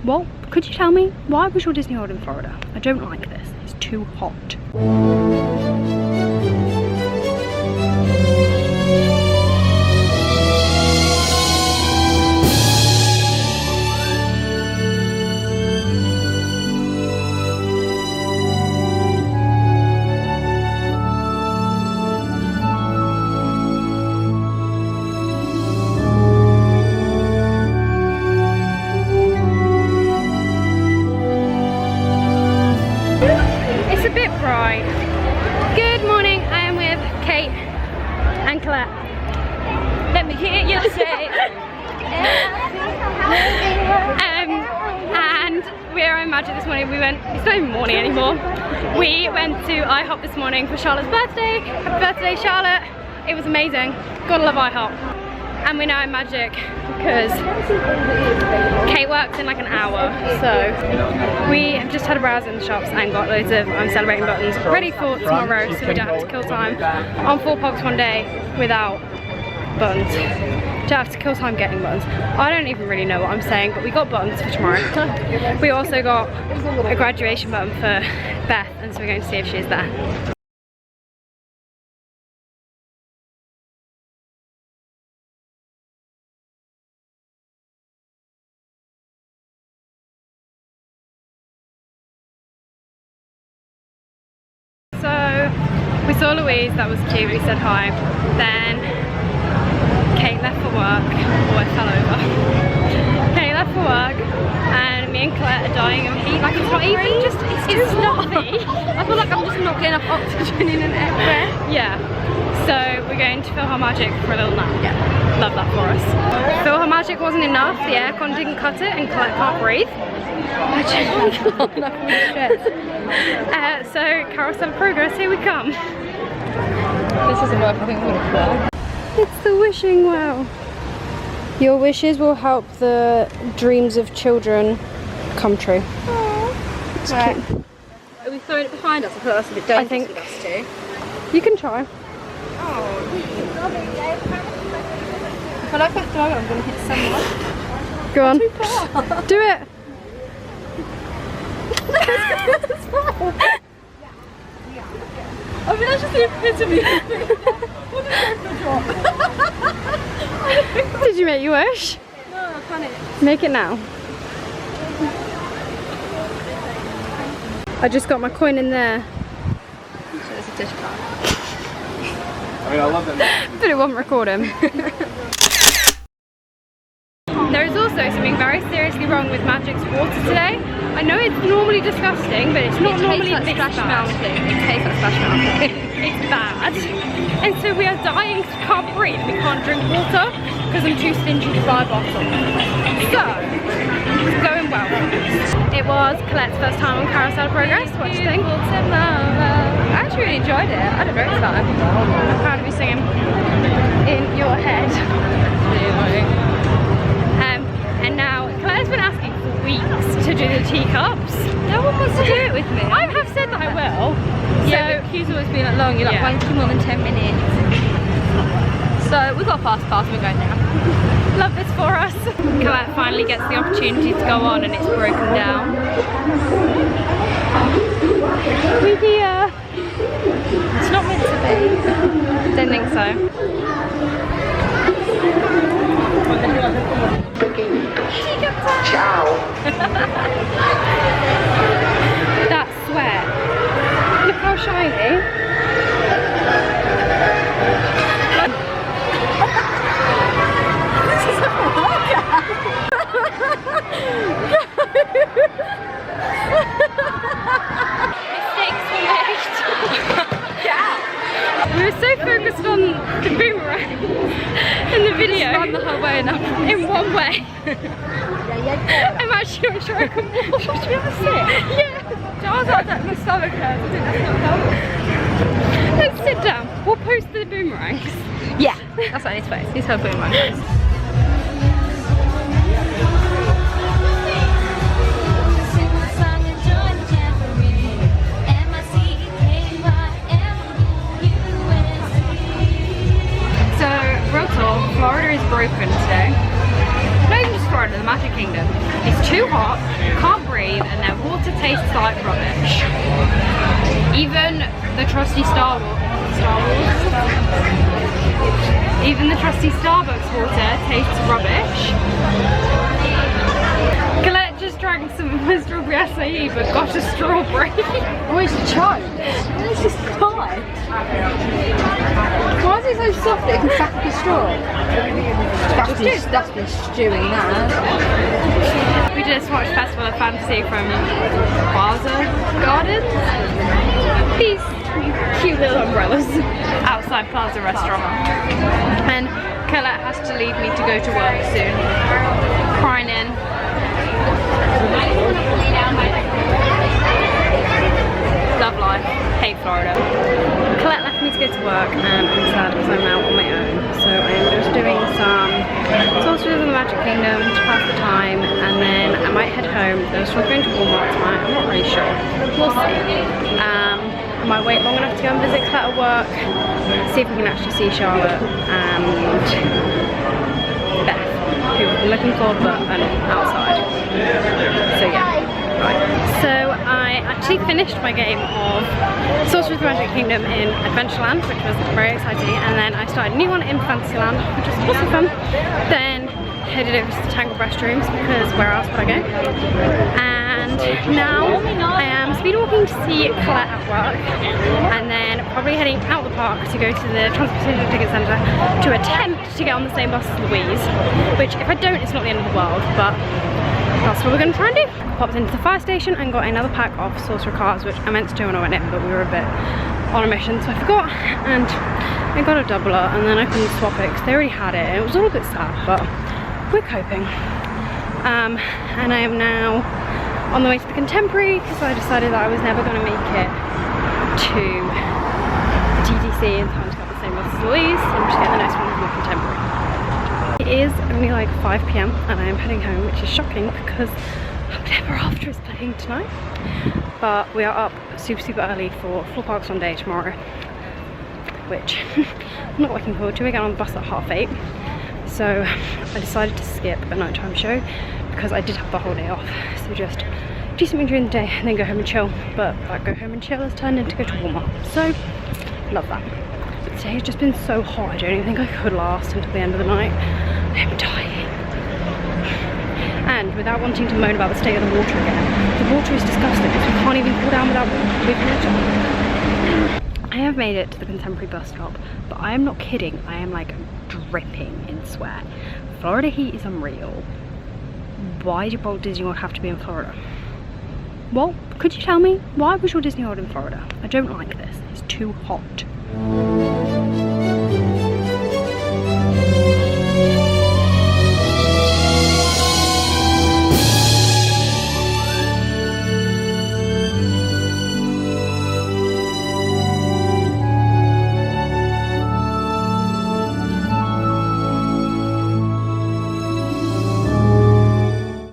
Walt, could you tell me, why was your Disney World in Florida? I don't like this, it's too hot. It's a bit bright. Good morning, I am with Kate and Colette. Let me hear you say and we're in Magic this morning. It's not even morning anymore. We went to IHOP this morning for Charlotte's birthday. Happy birthday, Charlotte. It was amazing. Gotta love IHOP. And we're now in Magic because Kate works in like an hour, so we have just had a browse in the shops and got loads of I'm celebrating buttons ready for tomorrow, so we don't have to kill time on 4 pogs one day without buttons. Don't have to kill time getting buttons. I don't even really know what I'm saying, but we got buttons for tomorrow. We also got a graduation button for Beth, and so we're going to see if she's there. So we saw Louise, that was cute, we said hi. Then Kate left for work. Oh, I fell over. Kate left for work and me and Colette are dying of heat. Like it's not even just, it's stuffy. I feel like I'm just not getting enough oxygen in an air. Yeah. So we're going to Philharmagic for a little nap. Yeah. Love that for us. Philharmagic wasn't enough, the aircon didn't cut it and Colette can't breathe. So Carousel of Progress, here we come. This doesn't work, I think I'm gonna cry. It's the wishing well. Your wishes will help the dreams of children come true. It's right. cute. Are we throwing it behind us? I thought that's a bit dangerous for us too. You can try. Oh. If I like that dog, I'm gonna hit someone. Go on. Too far. Do it. I mean, that's just the epitome of Did you make your wish? No, I can't. Make it now. I just got my coin in there. So it's a dish card. I mean, I love that. But it wasn't recording. There is also something very seriously wrong with Magic's water today. I know it's normally disgusting, but it's not normally this bad. It tastes like Splash Mountain. It's bad. And so we are dying, can't breathe, we can't drink water because I'm too stingy to buy a bottle. So, it's going well. It was Colette's first time on Carousel of Progress. What do you think? I actually really enjoyed it. I had a great time. I'm proud of you singing in your head. And now Colette's been asking for weeks to do the teacups. No one wants to do it with me. I have said that I will. Yeah, but queue's always been like long. You're like, why more than 10 minutes? So we've got a fast pass and we're going now. Love this for us. Colette finally gets the opportunity to go on and it's broken down. We're here. It's not meant to be. Don't think so. Ciao. That sweat. Look how shiny. This is a workout. Mistakes were made. We were so focused on the boomerang in the video. Just run the whole way enough. In one way. I'm actually not sure I can walk. Should we have a sit? Yeah. I was like that, my stomach hurts. I think that's not helpful. Let's sit down. We'll post the boomerangs. Yeah, that's what I need to post. These whole boomerangs. Florida is broken today. Not even just Florida, the Magic Kingdom. It's too hot, Can't breathe, and their water tastes like rubbish. Even the trusty even the trusty Starbucks water tastes rubbish. Colette just drank some of my strawberry acai but got a strawberry. Oh, it's choked. It's just tight. Why is it so soft that it can suck up a straw? That's been stewing that. We just watched Festival of Fantasy from Plaza Gardens. These cute little umbrellas outside Plaza Restaurant. And Colette has to leave me to go to work soon. Crying in. Love life. Hate Florida. Colette left me to go to work and I'm sad because I'm now on my own. So I am just doing some Sorcerers of the Magic Kingdom to pass the time, and then I might head home. I was going to Walmart tonight, I'm not really sure. We'll see. I might wait long enough to go and visit Colette at work, see if we can actually see Charlotte and Beth, who we've been looking for but are not outside. So yeah. Right. So I actually finished my game of Sorcerers of the Magic Kingdom in Adventureland, which was very exciting, and then I started a new one in Fantasyland, which was also fun. Then headed over to the Tangled restrooms because where else would I go? And now I am speed walking to see Colette at work, and then probably heading out the park to go to the Transportation Ticket Centre to attempt to get on the same bus as Louise, which if I don't, it's not the end of the world, but that's what we're going to try and do. Popped into the fire station and got another pack of Sorcerer cards, which I meant to do when I went in, but we were a bit on a mission, so I forgot, and I got a doubler, and then I couldn't swap it because they already had it. It was all a bit sad, but we're coping. And I am now on the way to the Contemporary because I decided that I was never going to make it to the TTC in time to get the same bus as Louise, so I'm just getting the next one from the Contemporary. It is only like 5 PM and I am heading home, which is shocking because Never After is playing tonight. But we are up super early for Floor Park Sunday tomorrow, which I'm not looking forward to. We get on the bus at 8:30. So I decided to skip a nighttime show because I did have the whole day off. So just do something during the day and then go home and chill. But that go home and chill has turned into go to Walmart. So love that. But today has just been so hot. I don't even think I could last until the end of the night. I'm dying. And without wanting to moan about the state of the water again, the water is disgusting. We can't even cool down without with water. I have made it to the Contemporary bus stop, but I am not kidding. I am like dripping in sweat. Florida heat is unreal. Why did Walt Disney World have to be in Florida? Walt, could you tell me why was your Disney World in Florida? I don't like this. It's too hot.